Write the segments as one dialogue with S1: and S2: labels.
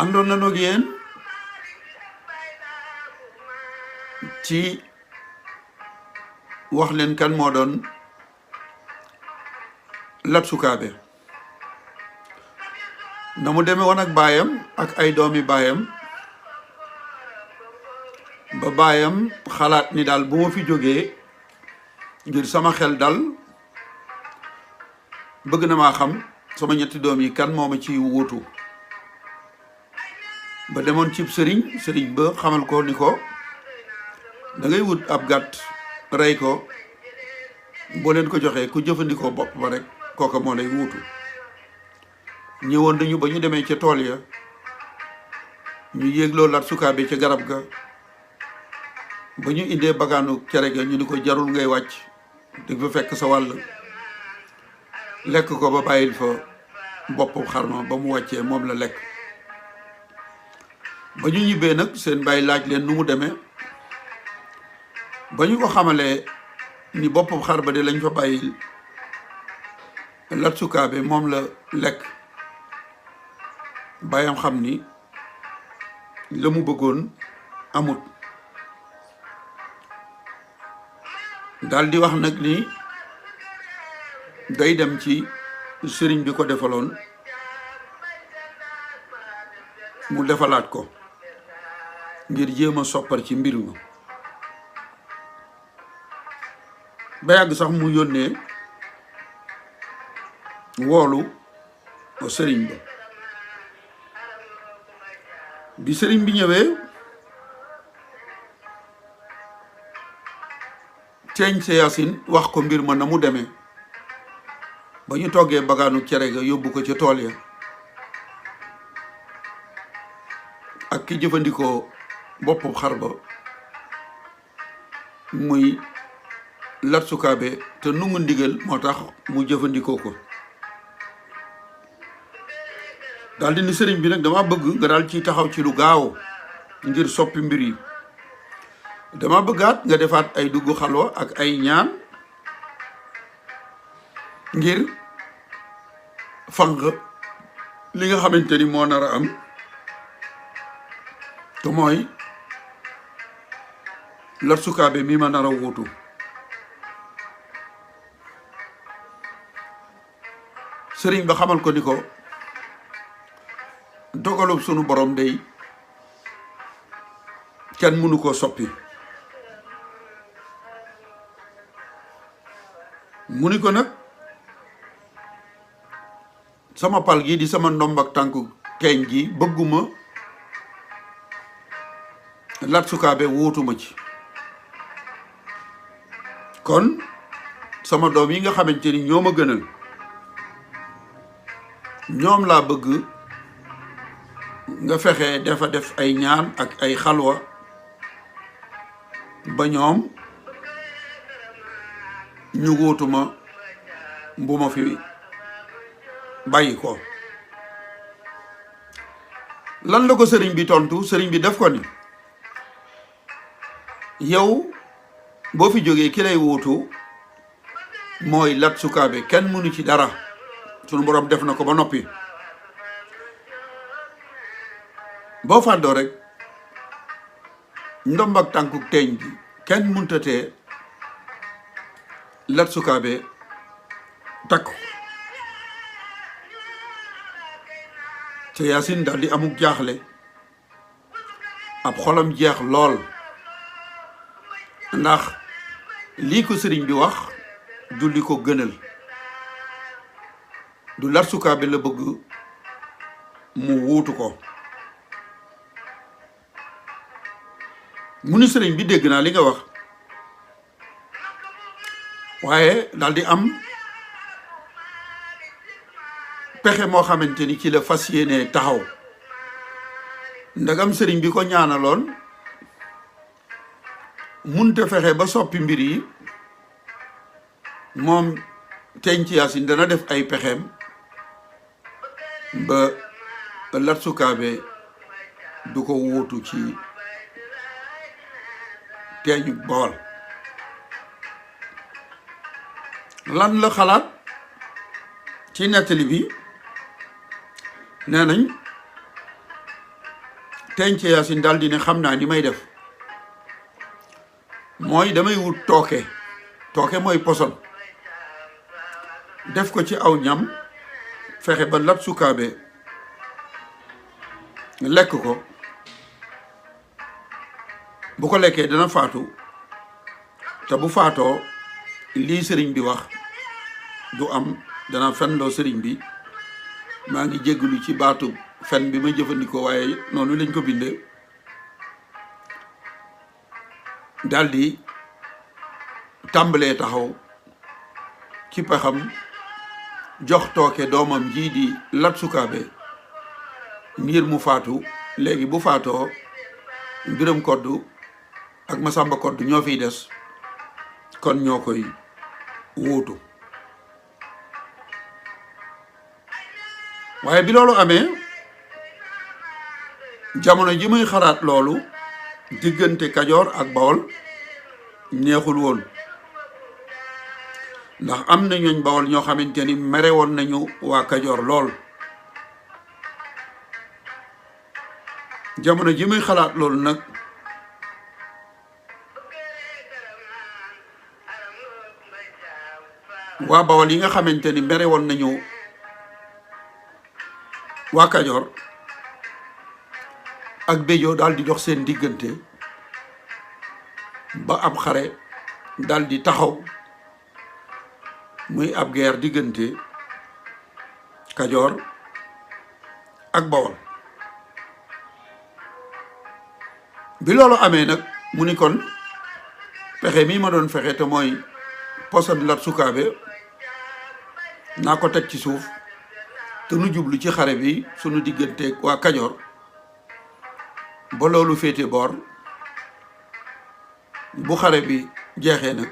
S1: àndoon nañu ak yéen ci wax leen kan moo doon Latsukaabe na mu demee woon ak baayam ak ay doomi baayam ba baayam xalaat ni daal bu ma fi jógee ngir sama xel dal bëgg na maa xam sama ñetti doom yi kan moo ma ci wuutu ba demoon cib sëriñ ba xamal ko ni ko da ngay wut ab gàtt rey ko boo leen ko joxee ku jëfandikoo bopp ba rek kooka moo lay wuutu ñëwoon nañu ba ñu demee ca tool ya ñu yéegloo Latsukaabe ca garab ga ba ñu indee bagaanu cere ga ñu ni ko jarul ngay wàcc di fa fekk sa wàll lekk ko ba bàyyil fa boppu xarma ba mu wàccee moom la lekk ba ñu ñibbee nag seen bàyyi laaj leen nu mu demee ba ñu ko xamalee ni boppu xar ba de lañ fa bàyyil Latsukaabe moom la lekk bàyyam xam ni la mu bëggoon amut daal di wax nag ni day dem ci sëriñ bi ko defaloon mu defalaat ko ngir jéem a soppar ci mbir mi ba yàgg sax mu yónnee woolu sëriñ ba bi sëriñ bi ñëwee TEEñ CAYAASIN wax ko mbir ma na mu demee ba ñu toggee bagaanu cere ga yóbbu ko ca tool ya ak ki jëfandikoo boppu xar ba muy Latsukaabe te nungu ndigal moo tax mu jëfandikoo ko daal di ni sëriñ bi nag dama bëgg nga daal ci taxaw ci lu gaaw ngir soppi mbir yi dama bëggaat nga defaat ay dugg xalwa ak ay ñaan ngir fanq li nga xamante ni moo nar a am te mooy Latsukaabe mi ma nar a wuutu sëriñ ba xamal ko ni ko dogalub sunu borom day kenn mënu koo soppi mu ni ko nag sama pal gi di sama ndomb ak tànku teeñ gi bëgguma Latsukaabe wuutuma ci kon sama doom yi nga xamante ni ñoo ma gënal ñoom laa bëgg nga fexe dafa def ay ñaan ak ay xalwa ba ñoom ñu wuutuma bu ma fi bàyyi ko lan la ko sëriñ bi tontu sëriñ bi def ko ni yow boo fi jógee ki lay wuutu mooy Latsukaabe kenn mënu ci dara sunu borom def na ko ba noppi boo fàddoo rek ndomb ak tànku teeñ bi kenn muntatee Latsukaabe takk CAYAASIN daal di amuk jaaxle ab xolam jeex lool ndax lii ko sëriñ bi wax du li ko gënal du Latsukaabe la bëgg mu wuutu ko mu ni sëriñ bi dégg naa li nga wax waaye daal di am pexe moo xamante ni ci la fas yéene taxaw ndagam sëriñ bi ko ñaanaloon munte fexe ba soppi mbir yi moom TEEñ CAYAASIN dana def ay pexeem ba Latsukaabe du ko wuutu ci teeñu Bawol lan la xalaat ci nettali bi nee nañ TEEñC CAYAASIN daal di ne xam naa ni may def mooy damay wut tooke mooy poson def ko ci aw ñam fexe ba latsukaabe lekk ko bu ko lekkee dana faatu te bu faatoo lii sëriñ bi wax du am dana fenloo sëriñ bi maa ngi jégglu ci baatu fen bi ma jëfandikoo waaye noonu lañ ko bindee daldi tàmbalee taxaw ci pexam jox tooke doomam jii di latsukaabe ngir mu faatu léegi bu faatoo Biram Koddu ak Masamba Koddu ñoo fiy des kon ñoo koy wuutu waaye bi loolu amee jamono ji muy xalaat loolu diggante Kajoor ak Bawol neexul woon ndax am na ñooñ Bawol ñoo xamante ni mere woon nañu waa Kajoor lool jamono ji muy xalaat loolu nag waa Bawol yi nga xamante ni mere woon nañu waa Kajoor ak Béjoo daal di dox seen diggante ba ab xare daal di taxaw muy ab guerre diggante Kajoor ak Bawol bi loolu amee nag mu ni kon pexe mii ma doon fexe te mooy poson latsukaabe naa ko teg ci suuf te nu jublu ci xare bi sunu digganteeg waa Kajoor ba loolu féete boor bu xare bi jeexee nag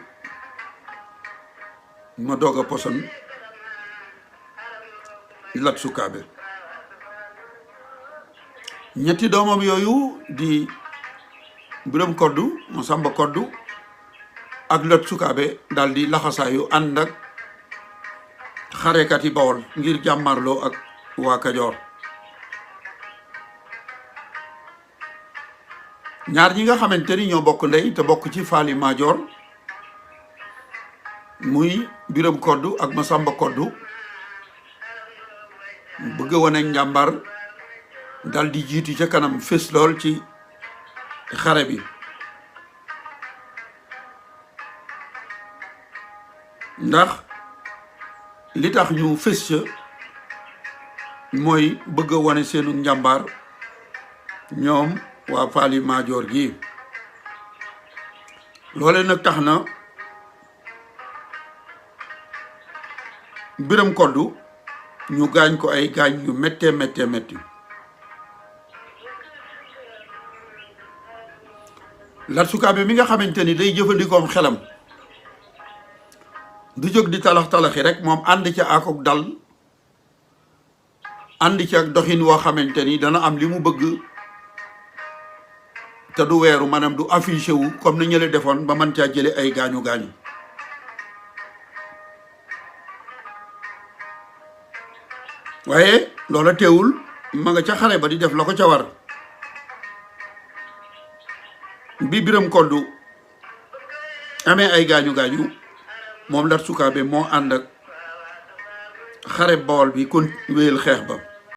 S1: ma doog a poson latsukaabe ñetti doomam yooyu di Biram Koddu Masamba Koddu ak latsukaabe daal di laxasaayu ànd ak xarekat yi Bawol ngir jàmmarloo ak waa Kajoor ñaar ñi nga xamante ni ñoo bokk ndey te bokk ci faali Maajoor muy Biram Koddu ak Masamba Koddu bëgg wane njàmbar dal di jiitu ca kanam fés lool ci xare bi ndax li tax ñu fés ca mooy bëgg wane seenu njàmbar ñoom waa faali Maajoor gi loole nag tax na Biram Koddu ñu gaañ ko ay gaañ yu méttee métti latsukaabe mi nga xamante ni day jëfandikoom xelam du jóg di talaxi rek moom ànd ca akok dal ànd ci ak doxin woo xamante ni dana am li mu bëgg te du weeru maanaam du affiché wu comme ni ñële defoon ba mën caa jële ay gaañu waaye loola teewul ma nga ca xare ba di def la ko ca war bi Biram Koddu amee ay gaañu moom latsukaabe moo ànd ak xare Bawol bi kon wéyal xeex ba